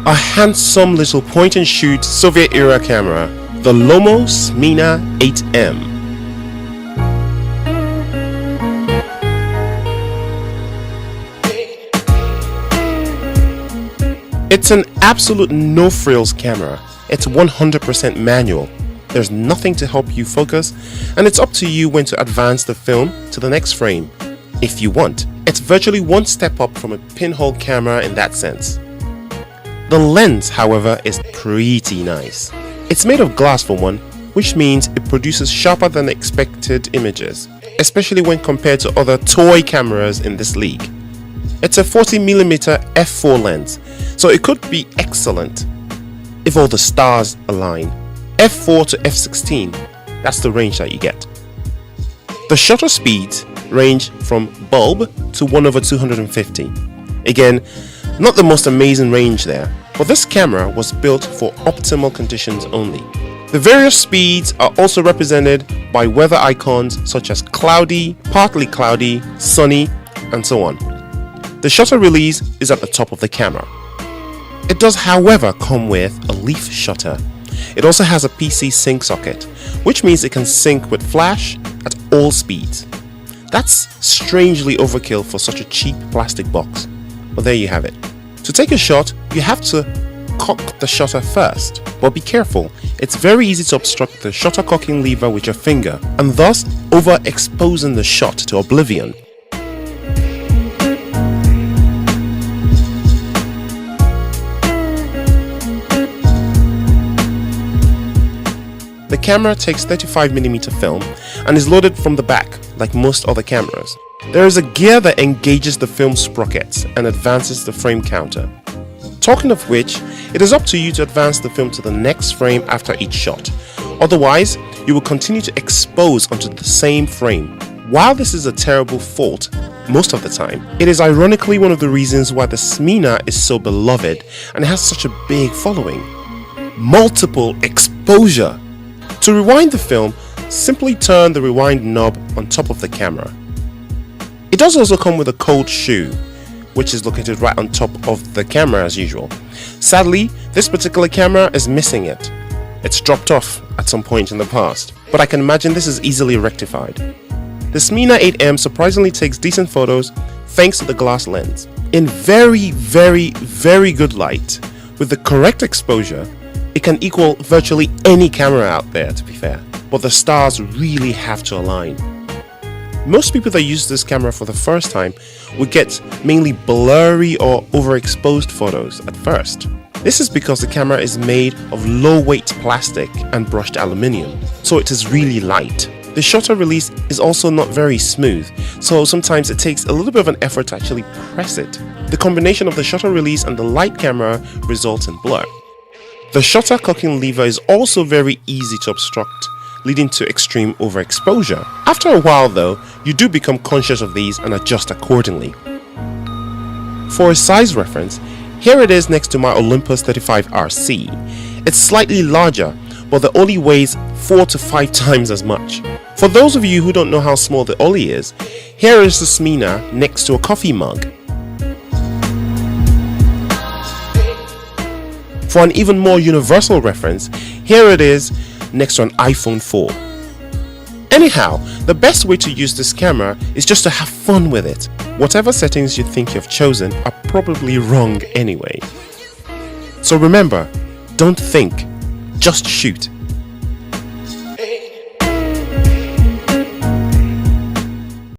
A handsome little point-and-shoot Soviet-era camera, the LOMO Smena 8M. It's an absolute no-frills camera. It's 100% manual. There's nothing to help you focus, and it's up to you when to advance the film to the next frame, if you want. It's virtually one step up from a pinhole camera in that sense. The lens, however, is pretty nice. It's made of glass for one, which means it produces sharper than expected images, especially when compared to other toy cameras in this league. It's a 40mm f4 lens, so it could be excellent if all the stars align. f4 to f16, that's the range that you get. The shutter speeds range from bulb to 1/250. Again, not the most amazing range there, but this camera was built for optimal conditions only. The various speeds are also represented by weather icons such as cloudy, partly cloudy, sunny, and so on. The shutter release is at the top of the camera. It does, however, come with a leaf shutter. It also has a PC sync socket, which means it can sync with flash at all speeds. That's strangely overkill for such a cheap plastic box, but there you have it. To take a shot, you have to cock the shutter first, but be careful, it's very easy to obstruct the shutter cocking lever with your finger and thus overexposing the shot to oblivion. The camera takes 35mm film and is loaded from the back like most other cameras. There is a gear that engages the film sprockets and advances the frame counter. Talking of which, it is up to you to advance the film to the next frame after each shot. Otherwise, you will continue to expose onto the same frame. While this is a terrible fault most of the time, it is ironically one of the reasons why the Smena is so beloved and has such a big following. Multiple exposure. To rewind the film, simply turn the rewind knob on top of the camera. It does also come with a cold shoe, which is located right on top of the camera as usual. Sadly, this particular camera is missing it. It's dropped off at some point in the past, but I can imagine this is easily rectified. The Smena 8M surprisingly takes decent photos thanks to the glass lens. In very good light, with the correct exposure, it can equal virtually any camera out there, to be fair, but the stars really have to align. Most people that use this camera for the first time would get mainly blurry or overexposed photos at first. This is because the camera is made of low weight plastic and brushed aluminium, so it is really light. The shutter release is also not very smooth, so sometimes it takes a little bit of an effort to actually press it. The combination of the shutter release and the light camera results in blur. The shutter cocking lever is also very easy to obstruct, leading to extreme overexposure. After a while though, you do become conscious of these and adjust accordingly. For a size reference, here it is next to my Olympus 35RC. It's slightly larger, but the Ollie weighs 4 to 5 times as much. For those of you who don't know how small the Ollie is, here is the Smena next to a coffee mug. For an even more universal reference, here it is next to an iPhone 4. Anyhow, the best way to use this camera is just to have fun with it. Whatever settings you think you've chosen are probably wrong anyway. So remember, don't think, just shoot.